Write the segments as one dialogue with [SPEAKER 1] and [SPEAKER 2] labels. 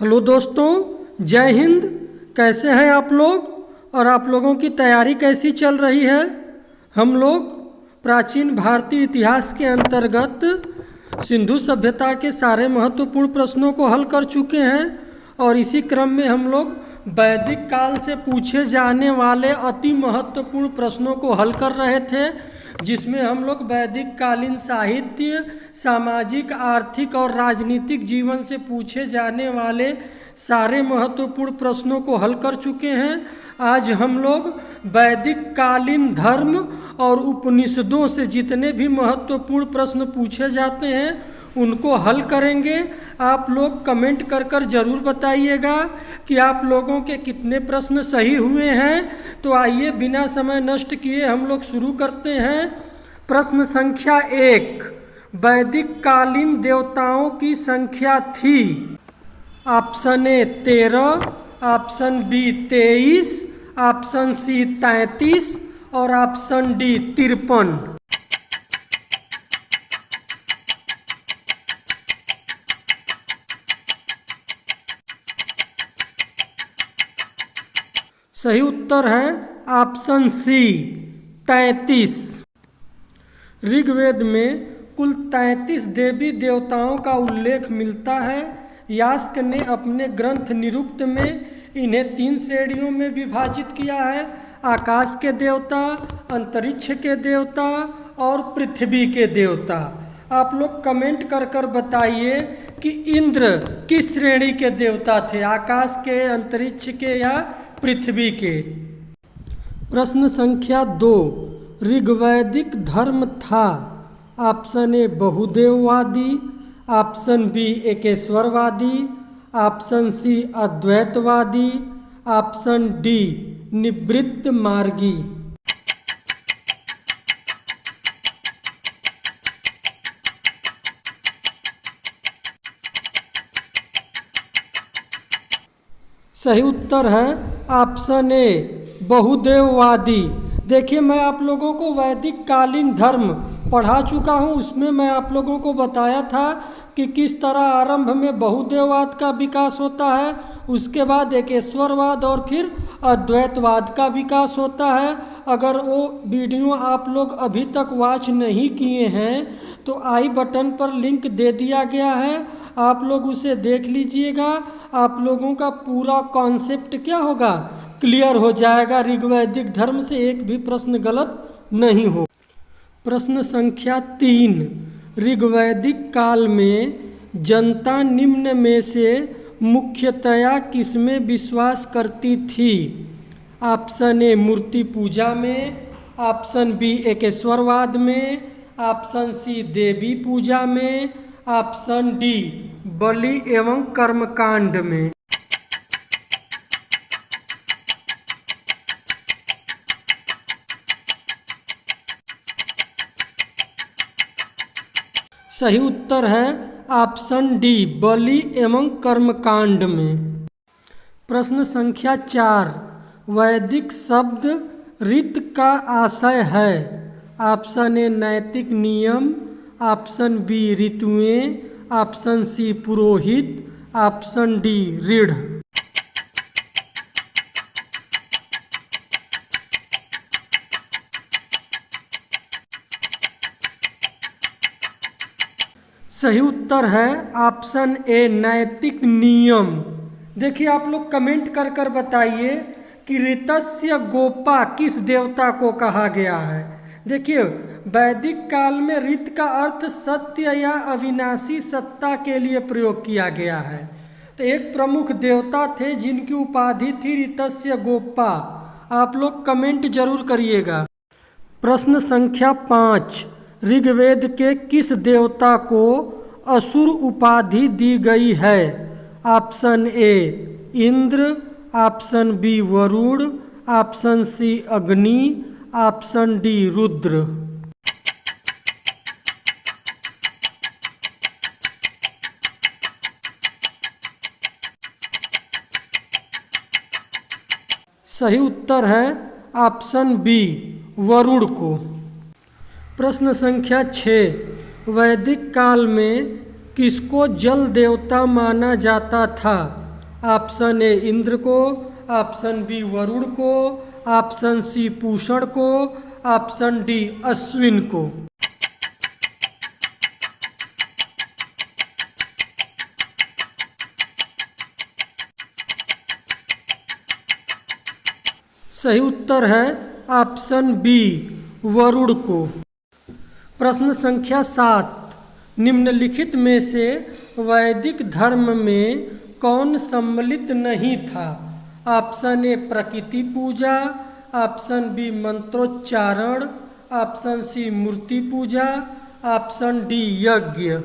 [SPEAKER 1] Hello दोस्तों, जय हिंद। कैसे हैं आप लोग और आप लोगों की तैयारी कैसी चल रही है। हम लोग प्राचीन भारतीय इतिहास के अंतर्गत सिंधु सभ्यता के सारे महत्वपूर्ण प्रश्नों को हल कर चुके हैं और इसी क्रम में हम लोग वैदिक काल से पूछे जाने वाले अति महत्वपूर्ण प्रश्नों को हल कर रहे थे, जिसमें हम लोग वैदिक कालीन साहित्य, सामाजिक, आर्थिक और राजनीतिक जीवन से पूछे जाने वाले सारे महत्वपूर्ण प्रश्नों को हल कर चुके हैं। आज हम लोग वैदिक कालीन धर्म और उपनिषदों से जितने भी महत्वपूर्ण प्रश्न पूछे जाते हैं उनको हल करेंगे। आप लोग कमेंट कर ज़रूर बताइएगा कि आप लोगों के कितने प्रश्न सही हुए हैं। तो आइए बिना समय नष्ट किए हम लोग शुरू करते हैं। प्रश्न संख्या 1, वैदिक कालीन देवताओं की संख्या थी। Option A 13, option B 23, option C 33 और ऑप्शन डी 53। सही उत्तर है ऑप्शन सी 33। ऋग्वेद में कुल 33 देवी देवताओं का उल्लेख मिलता है। यास्क ने अपने ग्रंथ निरुक्त में इन्हें 3 श्रेणियों में विभाजित किया है: आकाश के देवता, अंतरिक्ष के देवता और पृथ्वी के देवता। आप लोग कमेंट कर बताइए कि इंद्र किस श्रेणी के देवता थे, आकाश के, अंतरिक्ष के या पृथ्वी के। प्रश्न संख्या 2, ऋग्वैदिक धर्म था। ऑप्शन ए बहुदेववादी, ऑप्शन बी एकेश्वरवादी, ऑप्शन सी अद्वैतवादी, ऑप्शन डी निवृत्त मार्गी। सही उत्तर है ऑप्शन ए बहुदेववादी। देखिए, मैं आप लोगों को वैदिक कालीन धर्म पढ़ा चुका हूँ। उसमें मैं आप लोगों को बताया था कि किस तरह आरंभ में बहुदेववाद का विकास होता है, उसके बाद एकेश्वरवाद और फिर अद्वैतवाद का विकास होता है। अगर वो वीडियो आप लोग अभी तक वॉच नहीं किए हैं तो आई बटन पर लिंक दे दिया गया है, आप लोग उसे देख लीजिएगा। आप लोगों का पूरा कॉन्सेप्ट क्या होगा, क्लियर हो जाएगा। ऋग्वैदिक धर्म से एक भी प्रश्न गलत नहीं हो। प्रश्न संख्या 3, ऋग्वैदिक काल में जनता निम्न में से मुख्यतया किसमें विश्वास करती थी। ऑप्शन ए मूर्ति पूजा में, ऑप्शन बी एकेश्वरवाद में, ऑप्शन सी देवी पूजा में, ऑप्शन डी बलि एवं कर्मकांड में। सही उत्तर है ऑप्शन डी बलि एवं कर्मकांड में। प्रश्न संख्या 4, वैदिक शब्द रीत का आशय है। ऑप्शन ए नैतिक नियम, ऑप्शन बी ऋतुएं, ऑप्शन सी पुरोहित, ऑप्शन डी ऋढ़। सही उत्तर है ऑप्शन ए नैतिक नियम। देखिए, आप लोग कमेंट कर बताइए कि ऋतस्य गोपा किस देवता को कहा गया है। देखिए, वैदिक काल में ऋत का अर्थ सत्य या अविनाशी सत्ता के लिए प्रयोग किया गया है। तो एक प्रमुख देवता थे जिनकी उपाधि थी ऋतस्य गोपा। आप लोग कमेंट जरूर करिएगा। प्रश्न संख्या 5, ऋग्वेद के किस देवता को असुर उपाधि दी गई है। Option A Indra, option B Varun, option C Agni, option D Rudra. सही उत्तर है ऑप्शन बी वरुण को। प्रश्न संख्या 6, वैदिक काल में किसको जल देवता माना जाता था। ऑप्शन ए इंद्र को, ऑप्शन बी वरुण को, ऑप्शन सी पूषण को, ऑप्शन डी अश्विन को। सही उत्तर है ऑप्शन बी वरुण को। प्रश्न संख्या 7, निम्नलिखित में से वैदिक धर्म में कौन सम्मिलित नहीं था? ऑप्शन ए प्रकृति पूजा, ऑप्शन बी मंत्रोच्चारण, ऑप्शन सी मूर्ति पूजा, ऑप्शन डी यज्ञ।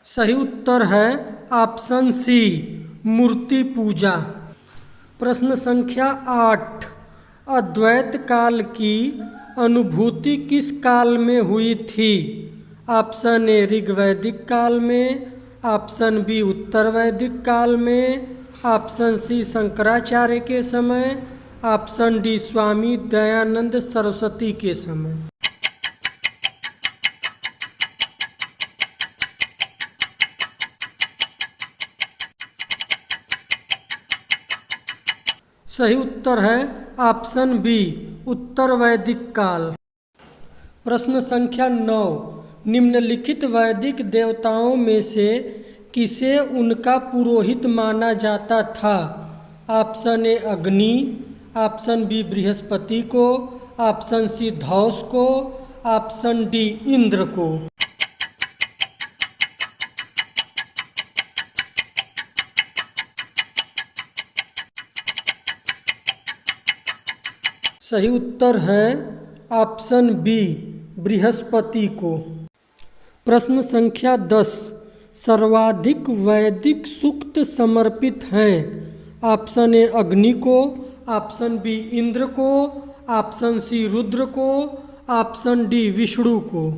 [SPEAKER 1] सही उत्तर है ऑप्शन सी मूर्ति पूजा। प्रश्न संख्या 8, अद्वैत काल की अनुभूति किस काल में हुई थी? ऑप्शन ए ऋग्वैदिक काल में, ऑप्शन बी उत्तर वैदिक काल में, ऑप्शन सी शंकराचार्य के समय, ऑप्शन डी स्वामी दयानंद सरस्वती के समय। सही उत्तर है ऑप्शन बी उत्तर वैदिक काल। प्रश्न संख्या 9, निम्नलिखित वैदिक देवताओं में से किसे उनका पुरोहित माना जाता था? ऑप्शन ए अग्नि, ऑप्शन बी बृहस्पति को, ऑप्शन सी धौस को, ऑप्शन डी इंद्र को। सही उत्तर है ऑप्शन बी बृहस्पति को। प्रश्न संख्या 10, सर्वाधिक वैदिक सूक्त समर्पित हैं? ऑप्शन ए अग्नि को, ऑप्शन बी इंद्र को, ऑप्शन सी रुद्र को, ऑप्शन डी विष्णु को।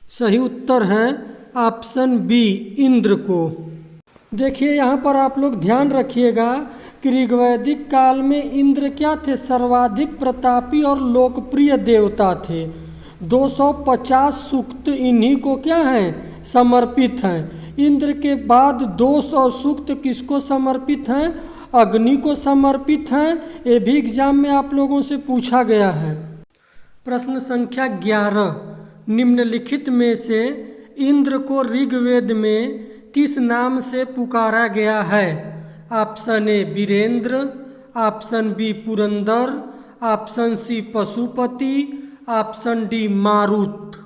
[SPEAKER 1] सही उत्तर है ऑप्शन बी इंद्र को। देखिए यहाँ पर आप लोग ध्यान रखिएगा कि ऋग्वैदिक काल में इंद्र क्या थे? सर्वाधिक प्रतापी और लोकप्रिय देवता थे। 250 सूक्त इन्हीं को क्या हैं? समर्पित हैं। इंद्र के बाद 200 सूक्त किसको समर्पित हैं? अग्नि को समर्पित हैं। ये भी एग्जाम में आप लोगों से पूछा गया है। प्रश्न संख्या 11, निम्नलिखित में से इंद्र को ऋग्वेद में किस नाम से पुकारा गया है? Option A Virendra, option B Purandar, option C Pashupati, option D Marut.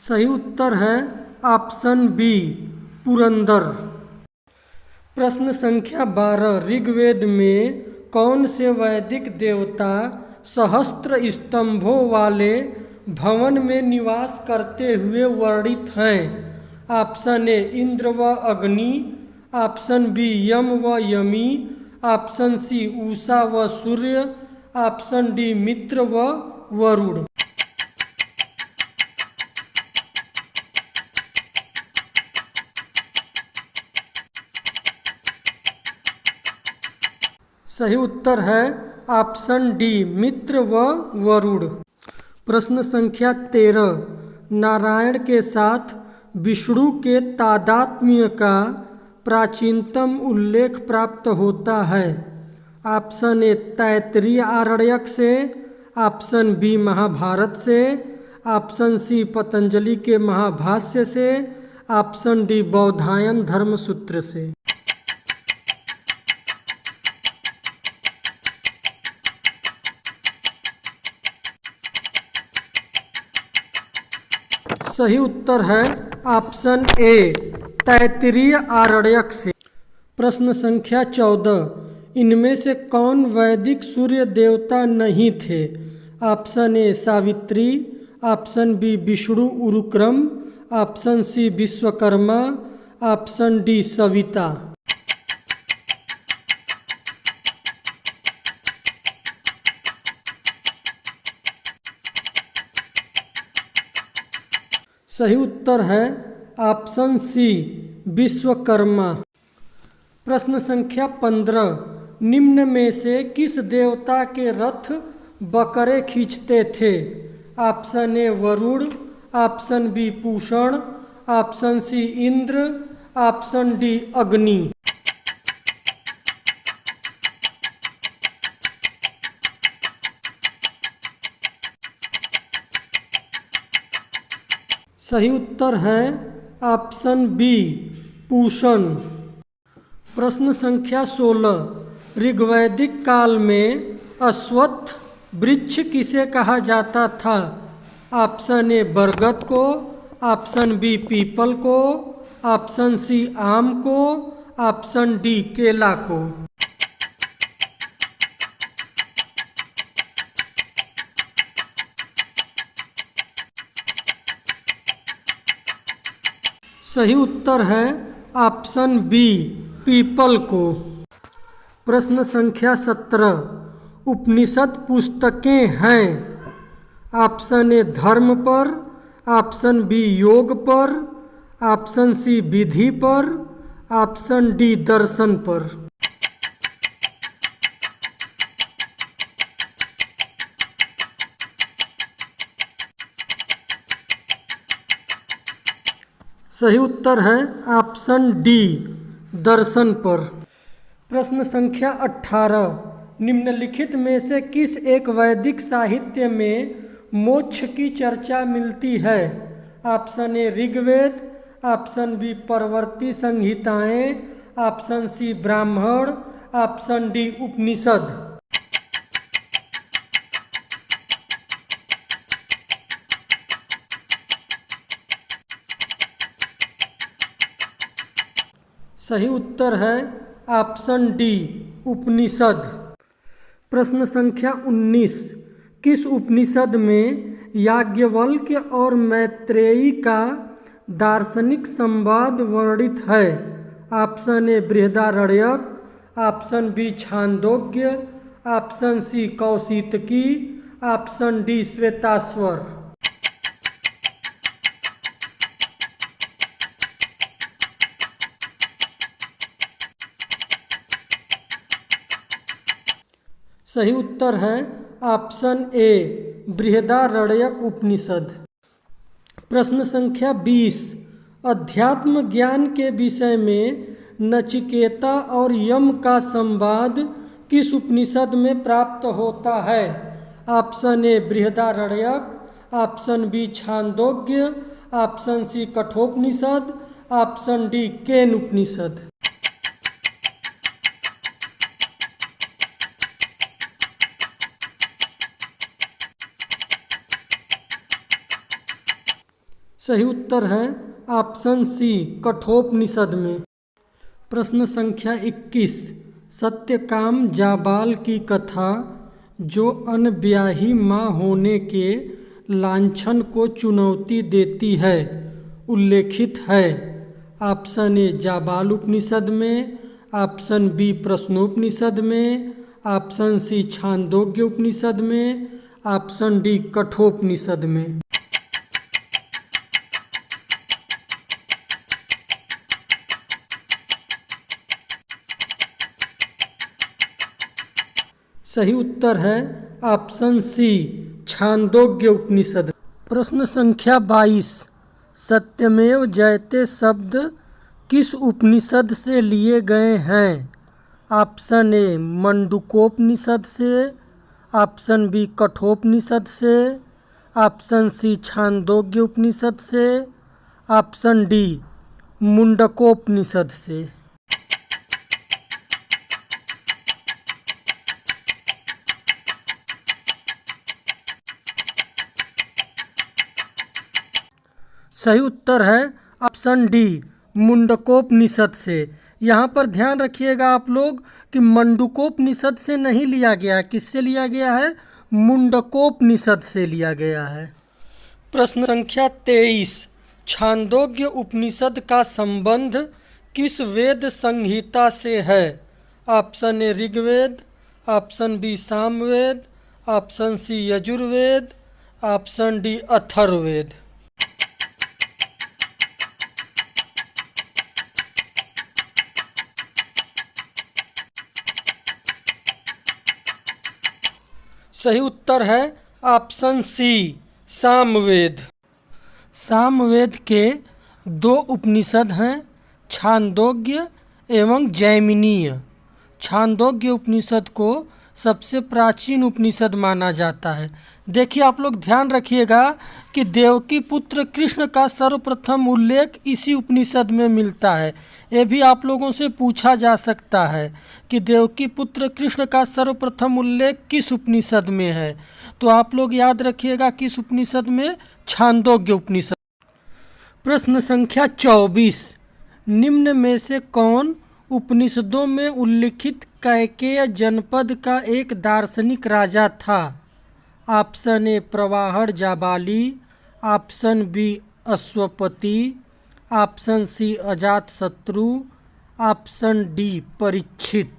[SPEAKER 1] सही उत्तर है ऑप्शन बी पुरंदर। प्रश्न संख्या 12, ऋग्वेद में कौन से वैदिक देवता सहस्त्र स्तंभों वाले भवन में निवास करते हुए वर्णित हैं? ऑप्शन ए इंद्र व अग्नि, ऑप्शन बी यम व यमी, ऑप्शन सी उषा व सूर्य, ऑप्शन डी मित्र व वरुण। सही उत्तर है ऑप्शन डी मित्र व वरुण। प्रश्न संख्या 13, नारायण के साथ विष्णु के तादात्म्य का प्राचीनतम उल्लेख प्राप्त होता है? ऑप्शन ए तैत्तिरीय आरण्यक से, ऑप्शन बी महाभारत से, ऑप्शन सी पतंजलि के महाभाष्य से, ऑप्शन डी बौधायन धर्मसूत्र से। सही उत्तर है ऑप्शन ए तैत्तिरीय आरण्यक से। प्रश्न संख्या 14, इनमें से कौन वैदिक सूर्य देवता नहीं थे? Option A Savitri, option B Vishnu Urukram, option C Vishwakarma, option D Savita. सही उत्तर है ऑप्शन सी विश्वकर्मा। प्रश्न संख्या 15, निम्न में से किस देवता के रथ बकरे खींचते थे? Option A Varun, option B Pushan, option C Indra, option D Agni. सही उत्तर है ऑप्शन बी पूषण। प्रश्न संख्या 16, ऋग्वैदिक काल में अश्वत्थ वृक्ष किसे कहा जाता था? ऑप्शन ए बरगद को, ऑप्शन बी पीपल को, ऑप्शन सी आम को, ऑप्शन डी केला को। सही उत्तर है ऑप्शन बी पीपल को। प्रश्न संख्या 17, उपनिषद पुस्तकें हैं? ऑप्शन ए धर्म पर, ऑप्शन बी योग पर, ऑप्शन सी विधि पर, ऑप्शन डी दर्शन पर। सही उत्तर है ऑप्शन डी दर्शन पर। प्रश्न संख्या 18, निम्नलिखित में से किस एक वैदिक साहित्य में मोक्ष की चर्चा मिलती है? Option A Rigveda, option B परवर्ती संहिताएं, ऑप्शन सी ब्राह्मण, ऑप्शन डी उपनिषद। सही उत्तर है ऑप्शन डी उपनिषद। प्रश्न संख्या 19, किस उपनिषद में याज्ञवल्क्य और मैत्रेयी का दार्शनिक संवाद वर्णित है? Option A Brihadaranyaka, option B Chandogya, option C Kaushitaki, option D Shvetashvatara. सही उत्तर है ऑप्शन ए बृहदारण्यक उपनिषद। प्रश्न संख्या 20, अध्यात्म ज्ञान के विषय में नचिकेता और यम का संवाद किस उपनिषद में प्राप्त होता है? Option A Brihadaranyaka, option B Chandogya, option C Kathopanishad, option D Kena Upanishad. सही उत्तर है ऑप्शन सी कठोपनिषद में। प्रश्न संख्या 21, सत्यकाम जाबाल की कथा जो अनब्याही माँ होने के लांछन को चुनौती देती है उल्लेखित है? ऑप्शन ए जाबाल उपनिषद में, ऑप्शन बी प्रश्नोपनिषद में, ऑप्शन सी छांदोग्य उपनिषद में, ऑप्शन डी कठोपनिषद में। सही उत्तर है ऑप्शन सी छांदोग्य उपनिषद। प्रश्न संख्या 22, सत्यमेव जयते शब्द किस उपनिषद से लिए गए हैं? ऑप्शन ए मंडूकोपनिषद से, ऑप्शन बी कठोपनिषद से, ऑप्शन सी छांदोग्य उपनिषद से, ऑप्शन डी मुंडकोपनिषद से। सही उत्तर है ऑप्शन डी मुंडकोपनिषद से। यहाँ पर ध्यान रखिएगा आप लोग कि मंडूकोपनिषद से नहीं लिया गया है, किससे लिया गया है? मुंडकोपनिषद से लिया गया है। प्रश्न संख्या 23, छांदोग्य उपनिषद का संबंध किस वेद संहिता से है? Option A Rigveda, option B Samaveda, option C Yajurveda, option D Atharvaveda. सही उत्तर है ऑप्शन सी सामवेद। सामवेद के दो उपनिषद हैं, छांदोग्य एवं जैमिनीय। छांदोग्य उपनिषद को सबसे प्राचीन उपनिषद माना जाता है। देखिए आप लोग ध्यान रखिएगा कि देवकी पुत्र कृष्ण का सर्वप्रथम उल्लेख इसी उपनिषद में मिलता है। ये भी आप लोगों से पूछा जा सकता है कि देवकी पुत्र कृष्ण का सर्वप्रथम उल्लेख किस उपनिषद में है, तो आप लोग याद रखिएगा किस उपनिषद में, छांदोग्य उपनिषद। प्रश्न संख्या 24, निम्न में से कौन उपनिषदों में उल्लिखित कैकेय जनपद का एक दार्शनिक राजा था? Option A Pravahar Jabali, option B Ashvapati, option C Ajatashatru, option D Parikshit.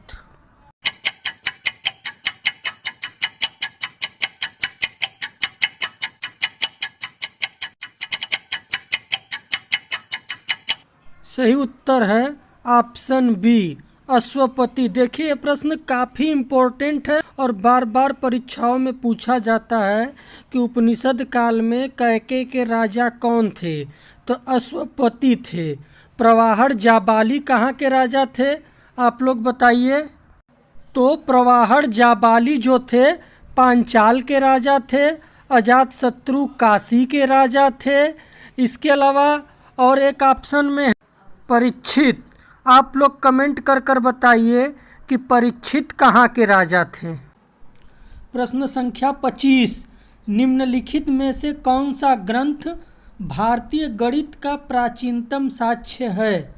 [SPEAKER 1] सही उत्तर है ऑप्शन बी अश्वपति। देखिए ये प्रश्न काफ़ी इम्पोर्टेंट है और बार बार परीक्षाओं में पूछा जाता है कि उपनिषद काल में कैकेय के राजा कौन थे, तो अश्वपति थे। प्रवाहर जाबाली कहाँ के राजा थे, आप लोग बताइए। तो प्रवाहर जाबाली जो थे पांचाल के राजा थे, अजातशत्रु काशी के राजा थे। इसके अलावा और एक ऑप्शन में परीक्षित। आप लोग कमेंट कर कर बताइए कि परीक्षित कहाँ के राजा थे। प्रश्न संख्या 25, निम्नलिखित में से कौन सा ग्रंथ भारतीय गणित का प्राचीनतम साक्ष्य है?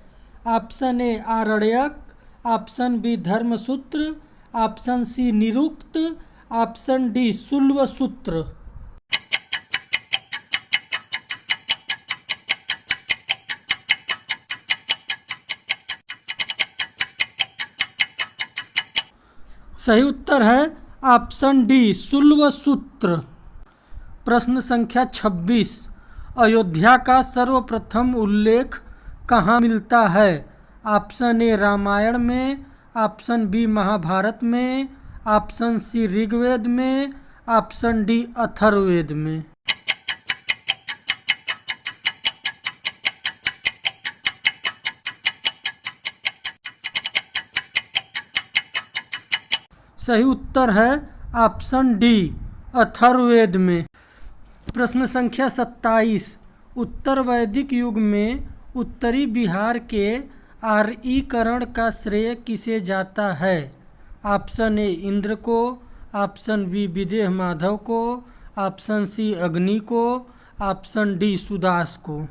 [SPEAKER 1] Option A Aranyaka, option B Dharmasutra, option C Nirukta, option D Shulbasutra. सही उत्तर है ऑप्शन डी शुल्बसूत्र। प्रश्न संख्या 26, अयोध्या का सर्वप्रथम उल्लेख कहाँ मिलता है? ऑप्शन ए रामायण में, ऑप्शन बी महाभारत में, ऑप्शन सी ऋग्वेद में, ऑप्शन डी अथर्ववेद में। सही उत्तर है ऑप्शन डी अथर्ववेद में। प्रश्न संख्या 27, उत्तर वैदिक युग में उत्तरी बिहार के आर्यीकरण का श्रेय किसे जाता है? ऑप्शन ए इंद्र को, ऑप्शन बी विदेह माधव को, ऑप्शन सी अग्नि को, ऑप्शन डी सुदास को।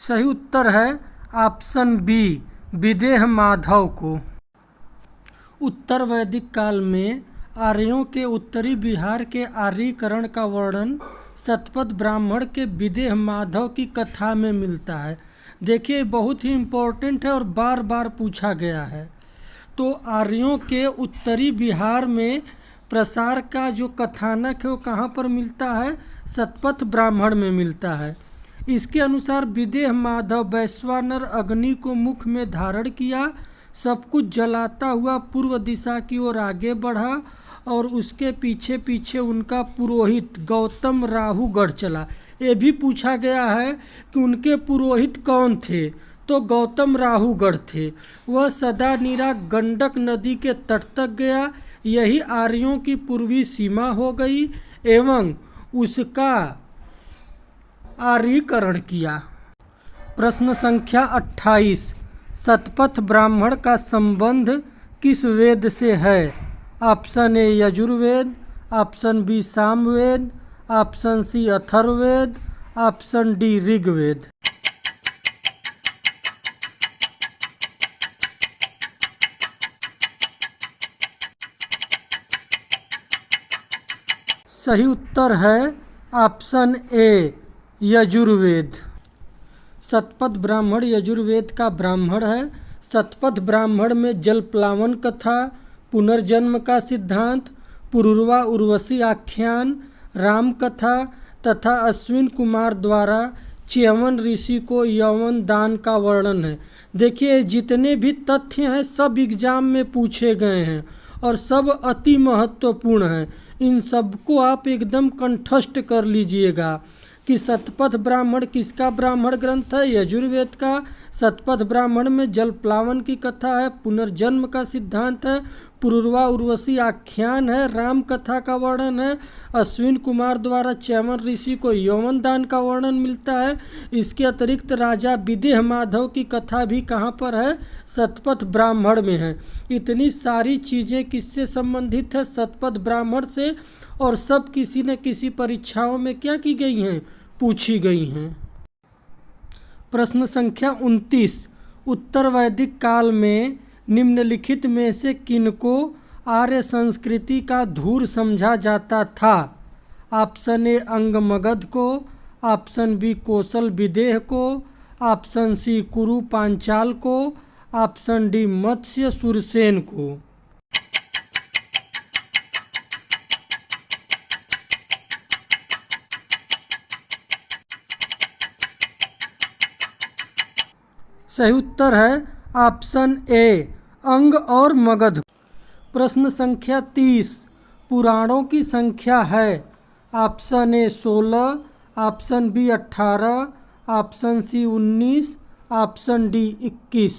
[SPEAKER 1] सही उत्तर है ऑप्शन बी विदेह माधव को। उत्तर वैदिक काल में आर्यों के उत्तरी बिहार के आर्यीकरण का वर्णन शतपथ ब्राह्मण के विदेह माधव की कथा में मिलता है। देखिए बहुत ही इम्पोर्टेंट है और बार बार पूछा गया है। तो आर्यों के उत्तरी बिहार में प्रसार का जो कथानक है वो कहाँ पर मिलता है? शतपथ ब्राह्मण में मिलता है। इसके अनुसार विदेह माधव वैश्वानर अग्नि को मुख में धारण किया, सब कुछ जलाता हुआ पूर्व दिशा की ओर आगे बढ़ा और उसके पीछे पीछे उनका पुरोहित गौतम राहुगढ़ चला। ये भी पूछा गया है कि उनके पुरोहित कौन थे, तो गौतम राहुगढ़ थे। वह सदा नीरा गंडक नदी के तट तक गया, यही आर्यों की पूर्वी सीमा हो गई एवं उसका आर्यीकरण किया। प्रश्न संख्या 28, शतपथ ब्राह्मण का संबंध किस वेद से है? Option A Yajurveda, option B Samaveda, option C Atharvaveda, option D Rigveda. सही उत्तर है ऑप्शन ए यजुर्वेद। शतपथ ब्राह्मण यजुर्वेद का ब्राह्मण है। शतपथ ब्राह्मण में जलप्लावन कथा, पुनर्जन्म का सिद्धांत, पुरुरवा उर्वशी आख्यान, राम कथा तथा अश्विन कुमार द्वारा च्यवन ऋषि को यवन दान का वर्णन है। देखिए जितने भी तथ्य हैं सब एग्जाम में पूछे गए हैं और सब अति महत्वपूर्ण हैं। इन सबको आप एकदम कंठस्थ कर लीजिएगा कि शतपथ ब्राह्मण किसका ब्राह्मण ग्रंथ है? यजुर्वेद का। शतपथ ब्राह्मण में जल प्लावन की कथा है, पुनर्जन्म का सिद्धांत है, पुरुरवा उर्वशी आख्यान है, राम कथा का वर्णन है, अश्विन कुमार द्वारा च्यवन ऋषि को यौवन दान का वर्णन मिलता है। इसके अतिरिक्त राजा विदेह माधव की कथा भी कहाँ पर है? शतपथ ब्राह्मण में है। इतनी सारी चीज़ें किससे संबंधित है? शतपथ ब्राह्मण से, और सब किसी न किसी परीक्षाओं में क्या की गई हैं? पूछी गई हैं। प्रश्न संख्या 29, उत्तर वैदिक काल में निम्नलिखित में से किनको आर्य संस्कृति का धूर समझा जाता था? ऑप्शन ए अंगमगध को, ऑप्शन बी कौशल विदेह को, ऑप्शन सी कुरु पांचाल को, ऑप्शन डी मत्स्य सुरसेन को। सही उत्तर है ऑप्शन ए अंग और मगध। प्रश्न संख्या 30, पुराणों की संख्या है? Option A 16, option B 18, option C 19, option D 21।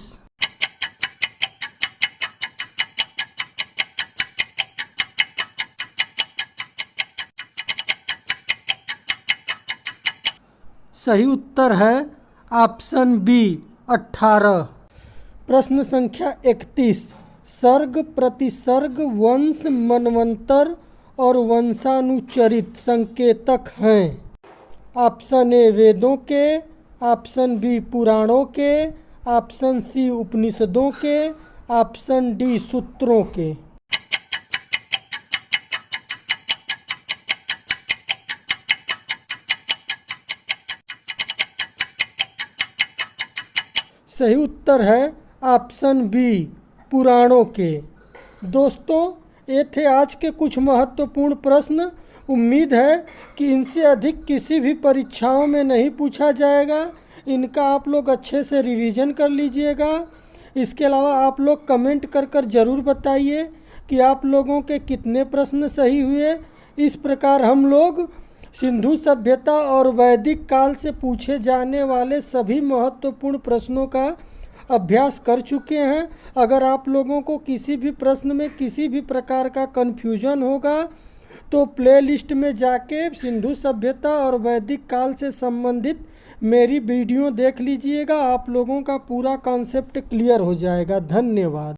[SPEAKER 1] सही उत्तर है ऑप्शन बी 18। प्रश्न संख्या 31, सर्ग प्रतिसर्ग वंश मनवंतर और वंशानुचरित संकेतक हैं? ऑप्शन ए वेदों के, ऑप्शन बी पुराणों के, ऑप्शन सी उपनिषदों के, ऑप्शन डी सूत्रों के। सही उत्तर है ऑप्शन बी पुराणों के। दोस्तों ये थे आज के कुछ महत्वपूर्ण प्रश्न। उम्मीद है कि इनसे अधिक किसी भी परीक्षाओं में नहीं पूछा जाएगा। इनका आप लोग अच्छे से रिवीजन कर लीजिएगा। इसके अलावा आप लोग कमेंट कर ज़रूर बताइए कि आप लोगों के कितने प्रश्न सही हुए। इस प्रकार हम लोग सिंधु सभ्यता और वैदिक काल से पूछे जाने वाले सभी महत्वपूर्ण प्रश्नों का अभ्यास कर चुके हैं। अगर आप लोगों को किसी भी प्रश्न में किसी भी प्रकार का कन्फ्यूजन होगा तो प्लेलिस्ट में जाके सिंधु सभ्यता और वैदिक काल से संबंधित मेरी वीडियो देख लीजिएगा। आप लोगों का पूरा कॉन्सेप्ट क्लियर हो जाएगा। धन्यवाद।